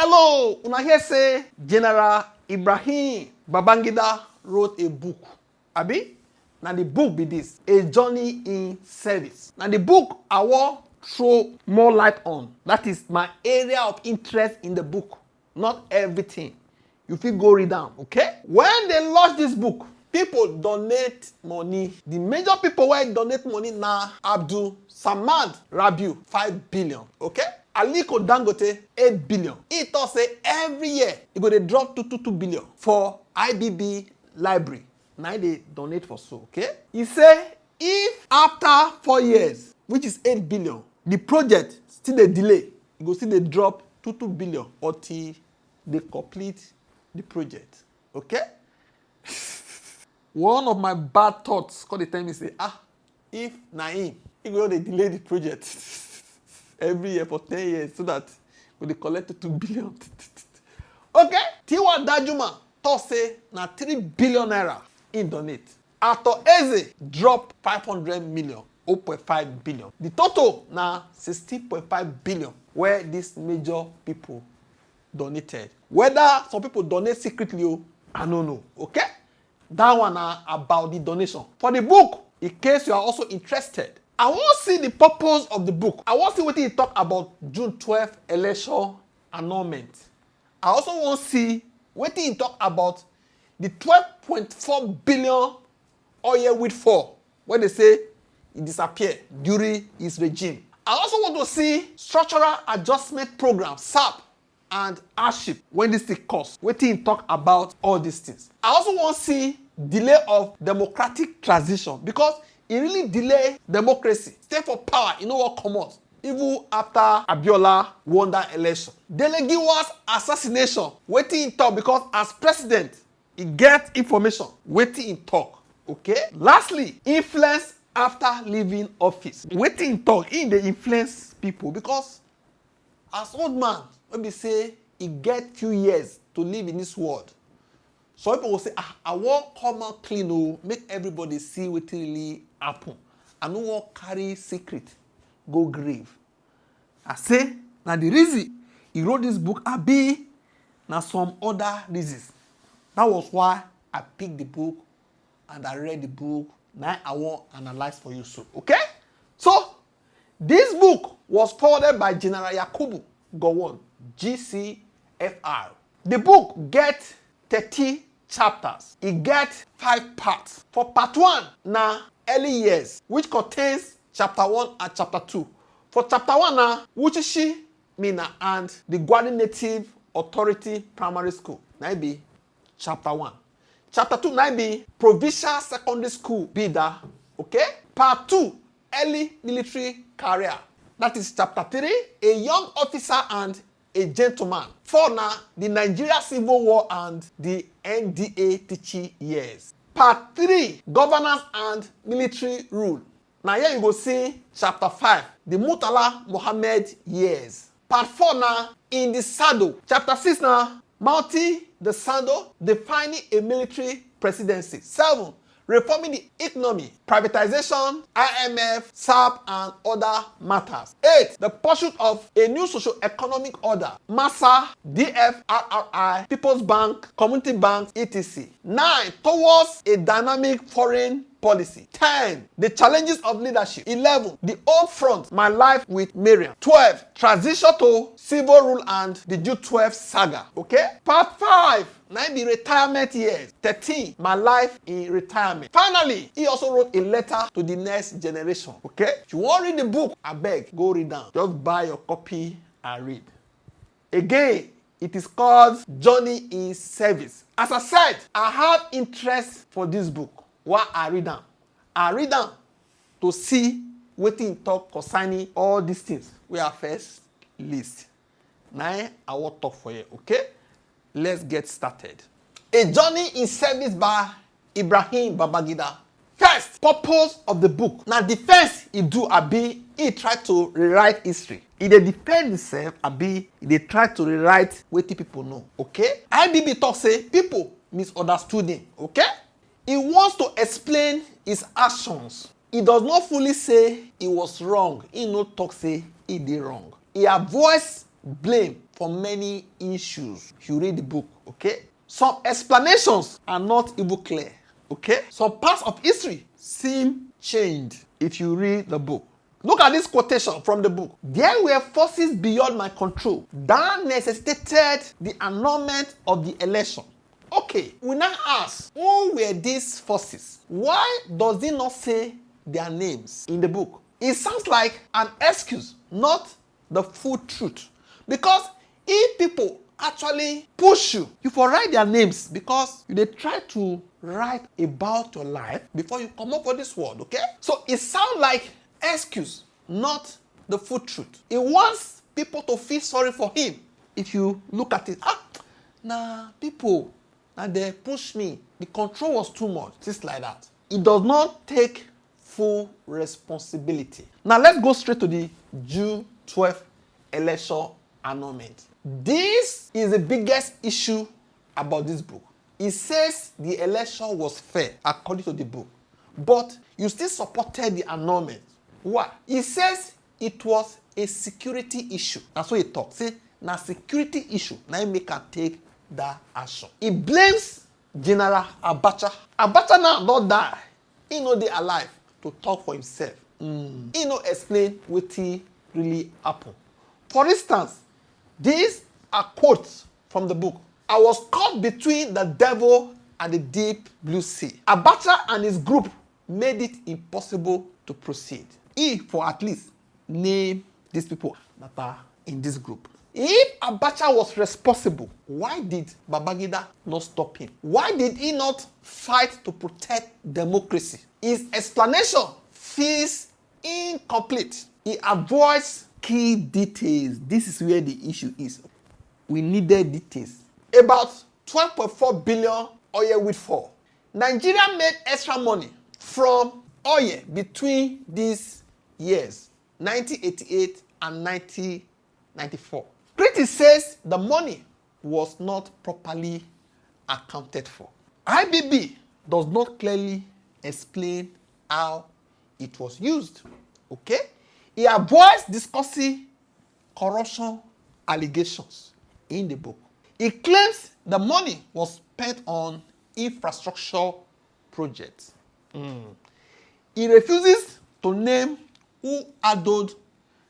Hello, una hear say General Ibrahim Babangida wrote a book. Abi? Now the book be this, A Journey in Service. Now the book I want throw more light on. That is my area of interest in the book. Not everything. You fit go read down, okay? When they launch this book, people donate money. The major people who donate money now, Abdul Samad Rabiu, 5 billion, okay? Aliko Dangote, 8 billion. He thought say every year, he go to drop 2 billion for IBB library. Now they donate for so, okay? He say, if after 4 years, which is 8 billion, the project still dey delay, you go still dey drop 2 billion until they complete the project. Okay? One of my bad thoughts called the time he say, if Naim, he go dey delay the project every year for 10 years so that we dey collect 2 billion. Okay? Tiwa Dajuma thought say na 3 billion naira in donate. Ato Eze drop 500 million. 0.5 billion. The total na 16.5 billion where these major people donated. Whether some people donate secretly, I don't know. Okay? That one na about the donation. For the book, in case you are also interested, I want to see the purpose of the book. I want to see what he talk about June 12th election annulment. I also want to see what he talk about the 12.4 billion oil windfall, where they say it disappeared during his regime. I also want to see structural adjustment program, SAP, and hardship when this thing costs. What he talk about all these things. I also want to see delay of democratic transition because it really delay democracy. Stay for power, you know what come out. Even after Abiola won that election. Delegiwa's assassination, waiting in talk because as president, he get information, waiting in talk. Okay? Lastly, influence after leaving office. Waiting in talk, in the influence people because as old man, when we say he get few years to live in this world, some people will say, I want come out clean, make everybody see what really happen. I don't want carry secret, go grave. I say, now the reason he wrote this book, I be now some other reasons. That was why I picked the book and I read the book. Now I want to analyze for you so. Okay? So, this book was forwarded by General Yakubu Gowon, GCFR. The book gets 30 chapters. It gets 5 parts. For part 1, na early years, which contains chapter 1 and chapter 2. For chapter 1, na Wuchishi, Mina, and the Gwani Native Authority Primary School. Now be chapter 1. Chapter 2 now be Provincial Secondary School, Bida. Okay? Part 2, Early Military Career. That is chapter 3, A Young Officer and a Gentleman. 4 now, the Nigeria Civil War and the NDA teaching years. Part 3, Governance and Military Rule. Now here you go see chapter 5, the Murtala Mohammed years. Part 4 now, In the Saddle. Chapter 6 now, Mounting the Saddle, Defining a Military Presidency. 7, Reforming the Economy, Privatization, IMF, SAP, and other matters. 8, The Pursuit of a New Socio-Economic Order, MASA, DFRRI, People's Bank, Community Banks, etc. 9, Towards a Dynamic Foreign Policy. 10, The Challenges of Leadership. 11, The Old Front, My Life with Miriam. 12, Transition to Civil Rule and the June 12 Saga. Okay? Part 5, 9 be retirement years. 13, My Life in Retirement. Finally, he also wrote a letter to the next generation. Okay? If you want to read the book, I beg, go read down. Just buy your copy and read. Again, it is called Journey in Service. As I said, I have interest for this book. Why I read them? I read them to see what he talk concerning all these things. We are first list. Now I will talk for you. Okay? Let's get started. A Journey in Service by Ibrahim Babangida. First, purpose of the book. Now the first he do he try to rewrite history. He dey defend himself he dey try to rewrite what people know. Okay? IBB talk say people misunderstood him. Okay? He wants to explain his actions. He does not fully say he was wrong. He no talk say he did wrong. He avoids blame for many issues. You read the book, okay? Some explanations are not even clear, okay? Some parts of history seem changed if you read the book. Look at this quotation from the book. There were forces beyond my control that necessitated the annulment of the election. Okay, we now ask, who were these forces? Why does it not say their names in the book? It sounds like an excuse, not the full truth. Because if people actually push you, you for write their names because they try to write about your life before you come up for this world, okay? So it sounds like excuse, not the full truth. He wants people to feel sorry for him. If you look at it, people, they push me. The control was too much. Just like that. It does not take full responsibility. Now let's go straight to the June 12th election annulment. This is the biggest issue about this book. It says the election was fair according to the book, but you still supported the annulment. Why? It says it was a security issue. That's what it talks. Say, now security issue. Now it make can take that action. It blames General Abacha. Abacha now don't die. He no dey alive to talk for himself. He no explain wetin really happen. For instance, these are quotes from the book. I was caught between the devil and the deep blue sea. Abacha and his group made it impossible to proceed. He, for at least, name these people that are in this group. If Abacha was responsible, why did Babangida not stop him? Why did he not fight to protect democracy? His explanation feels incomplete. He avoids key details. This is where the issue is. We needed details. About 12.4 billion oil windfall. Nigeria made extra money from oil between these years, 1988 and 1994. Critics says the money was not properly accounted for. IBB does not clearly explain how it was used. Okay? He avoids discussing corruption allegations in the book. He claims the money was spent on infrastructure projects. He refuses to name who added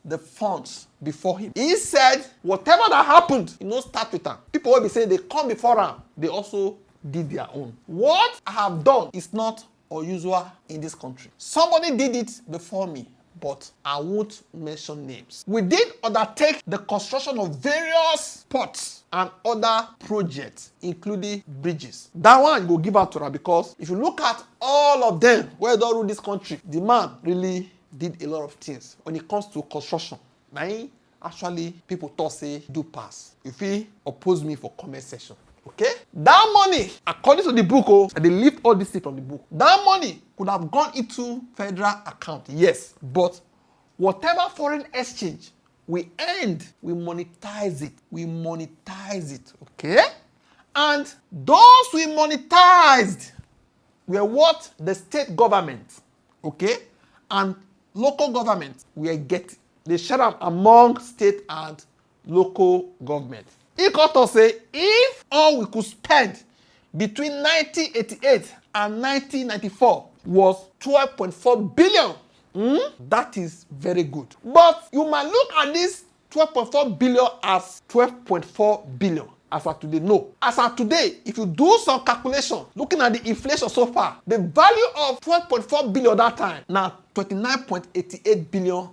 the funds before him. He said whatever that happened, start with them. People will be saying they come before him. They also did their own. What I have done is not unusual in this country. Somebody did it before me, but I won't mention names. We did undertake the construction of various ports and other projects, including bridges. That one go give out to her because if you look at all of them where they rule this country, the man really did a lot of things when it comes to construction. Now, actually, people thought say do pass. If he oppose me for comment section, okay? That money, according to the book, they lift all this thing from the book. That money could have gone into federal account, yes, but whatever foreign exchange we earned, we monetize it. We monetize it, okay? And those we monetized were what the state government, okay, and local government were getting. They share them among state and local government. He got to say, if all we could spend between 1988 and 1994 was 12.4 billion, that is very good. But you might look at this 12.4 billion as 12.4 billion. As of today, no. As of today, if you do some calculation, looking at the inflation so far, the value of 12.4 billion that time, now $29.88 billion.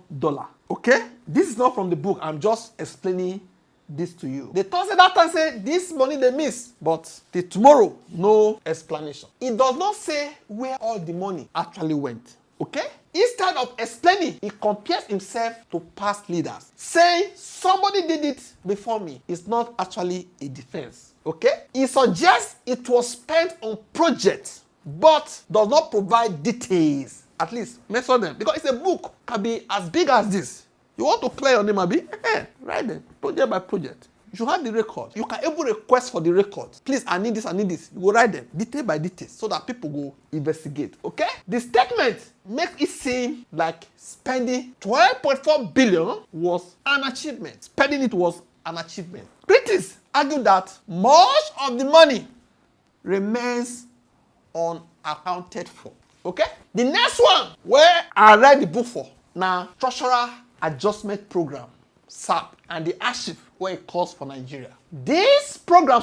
Okay? This is not from the book. I'm just explaining this to you. The Thursday that time say this money they miss, but till tomorrow, no explanation. It does not say where all the money actually went. Okay? Instead of explaining, he compares himself to past leaders, saying somebody did it before me. It's not actually a defense. Okay? He suggests it was spent on projects, but does not provide details. At least mention them. Because it's a book, can be as big as this. You want to clear your name, Abi? Write them, project by project. You should have the record. You can even request for the record. Please, I need this, I need this. You will write them, detail by detail, so that people go investigate, okay? The statement makes it seem like spending 12.4 billion was an achievement. Spending it was an achievement. Critics argue that much of the money remains unaccounted for. Okay? The next one where I read the book for now, Structural Adjustment Program, SAP, and the hardship where it calls for Nigeria. This program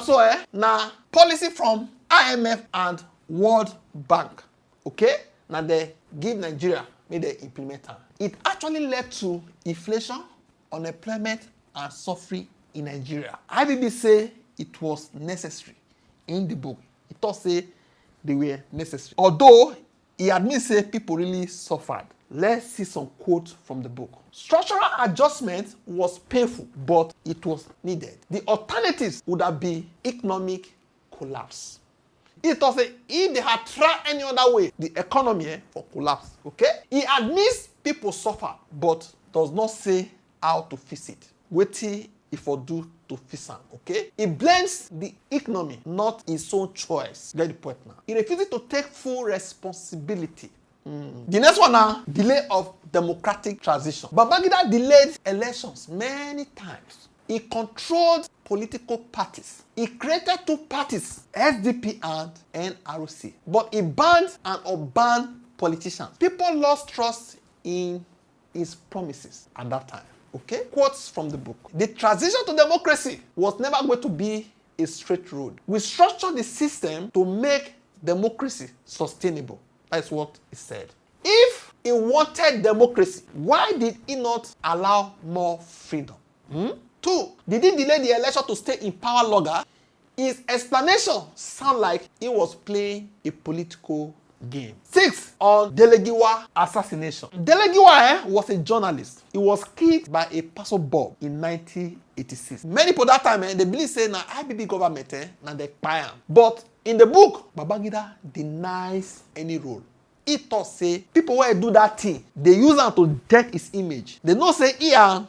now policy from IMF and World Bank. Okay? Now they give Nigeria, may they implement it. It actually led to inflation, unemployment, and suffering in Nigeria. IBB say it was necessary in the book. It also say they were necessary. Although he admits say people really suffered. Let's see some quotes from the book. Structural adjustment was painful, but it was needed. The alternatives would have been economic collapse. It was if they had tried any other way, the economy for collapse. Okay? He admits people suffer, but does not say how to fix it. Wetin he for do to fix am. Okay? He blames the economy, not his own choice. Get the point now. He refuses to take full responsibility. The next one now, delay of democratic transition. Babangida delayed elections many times. He controlled political parties. He created two parties, SDP and NRC. But he banned and unbanned politicians. People lost trust in his promises at that time. Okay? Quotes from the book. The transition to democracy was never going to be a straight road. We structured the system to make democracy sustainable. That's what he said. If he wanted democracy, why did he not allow more freedom? 2, did he delay the election to stay in power longer? His explanation sounds like he was playing a political game. 6, on Delegiwa assassination. Delegiwa was a journalist. He was killed by a Pastor Bob in 1986. Many people that time they believe say na IBB government na they kpai am. But in the book, Babangida denies any role. He thought say people wey do that thing, they use am to deck his image. They know say he and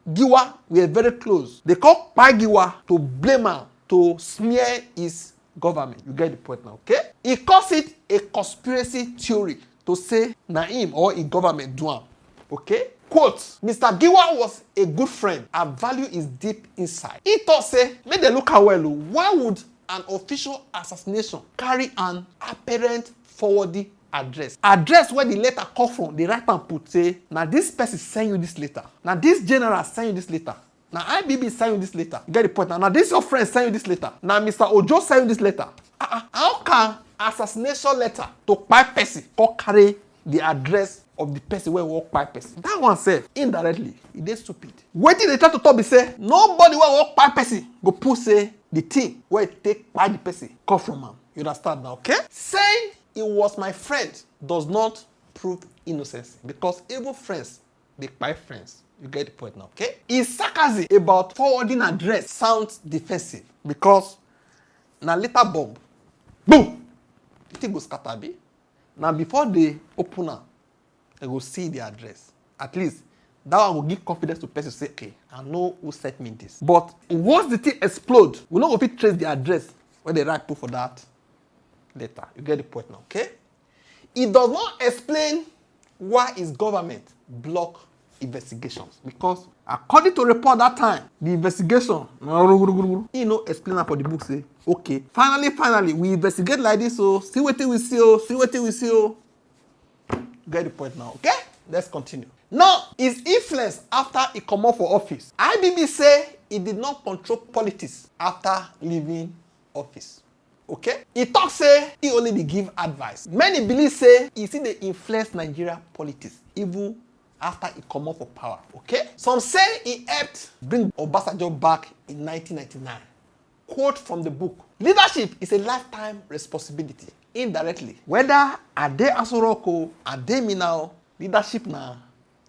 Giwa were very close. They call Giwa to blame am, to smear his government. You get the point now, okay? He calls it a conspiracy theory to say na him or his government do am. Okay? Quote, Mr. Giwa was a good friend and value is deep inside. He thought say, make they look how well, why would an official assassination carry an apparent forwarding address? Address where the letter come from, the write and put say, now this person send you this letter. Now this general send you this letter. Now IBB send you this letter. You get the point now. Now this your friend send you this letter. Now Mr. Ojo send you this letter. How can assassination letter to kpai person or carry the address of the person where walk kpai person? That one said indirectly, it is stupid. Wetin they try to talk be say nobody where walk kpai person go put say the thing where it take kpai the person come from am. You understand now, okay? Saying he was my friend does not prove innocence because even friends they kpai friends. You get the point now, okay? His sarcasm about forwarding address sounds defensive because na later bomb, boom, the thing go scatter be. Now before they open am, they go see the address. At least that one will give confidence to person say, okay, I know who sent me this. But once the thing explode, we no go fit trace the address where they write put for that letter. You get the point now, okay? It does not explain why his government blocked investigations because according to report that time, the investigation, he no explain for the book say, okay, finally, we investigate like this, so see what we see. Get the point now, okay? Let's continue. Now, his influence after he come out for office. IBB say he did not control politics after leaving office. Okay? He talk say he only dey give advice. Many believe say he still dey influence Nigeria politics even after he come out for power. Okay? Some say he helped bring Obasanjo back in 1999. Quote from the book, leadership is a lifetime responsibility. Indirectly, whether Ade Asoroko, Ade Minao, leadership na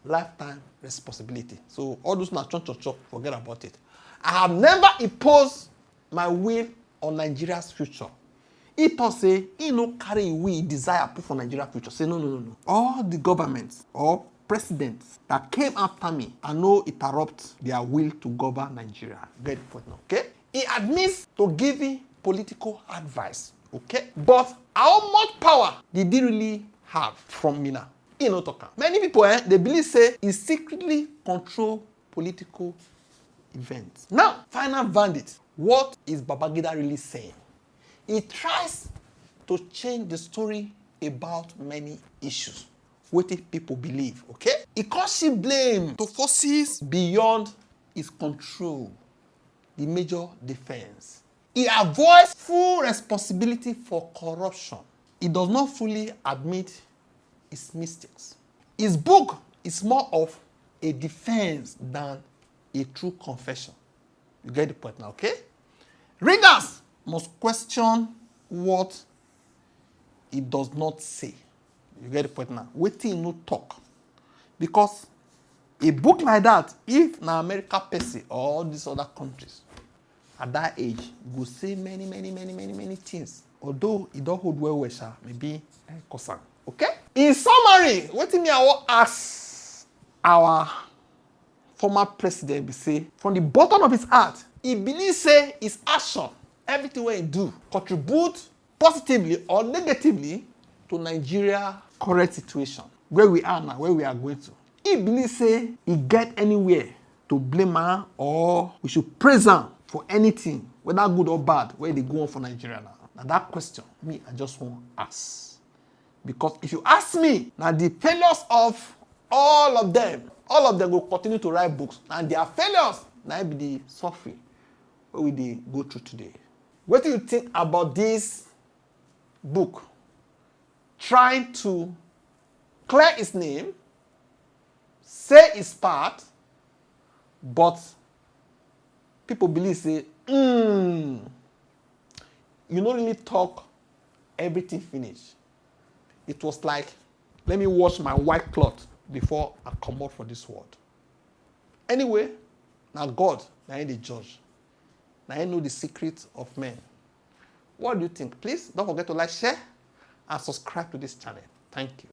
lifetime responsibility. So all those na chop, forget about it. I have never imposed my will on Nigeria's future. He thought say he no carry we desire put for Nigeria's future. Say no. All the governments or presidents that came after me, I no interrupt their will to govern Nigeria. Get the point now, okay? He admits to giving political advice, okay? But how much power did he really have from Mina? He no talk. Many people they believe say he secretly control political event. Now, final verdict. What is Babangida really saying? He tries to change the story about many issues. What if people believe, okay? He calls blame to forces beyond his control, the major defense. He avoids full responsibility for corruption. He does not fully admit his mistakes. His book is more of a defense than a true confession. You get the point now, okay? Readers must question what he does not say. You get the point now. Waiting no talk. Because a book like that, if na America person or all these other countries, at that age, go say many things. Although it don't hold well, maybe concern. Okay? In summary, what me I want ask our former president be say, from the bottom of his heart, he believes say his action, everything he do, contribute positively or negatively to Nigeria current situation, where we are now, where we are going to. He believes say he get anywhere to blame her or we should praise him for anything, whether good or bad, where they go on for Nigeria now. Now that question, me, I just want to ask. Because if you ask me, now the failures of all of them will continue to write books. And their failures, now be the suffering what we dey go through today. What do you think about this book? Trying to clear his name, say his part, but people believe say, you don't really talk everything finished. It was like, let me wash my white cloth before I come out for this world. Anyway, now God, now he the judge. Now he know the secrets of men. What do you think? Please don't forget to like, share, and subscribe to this channel. Thank you.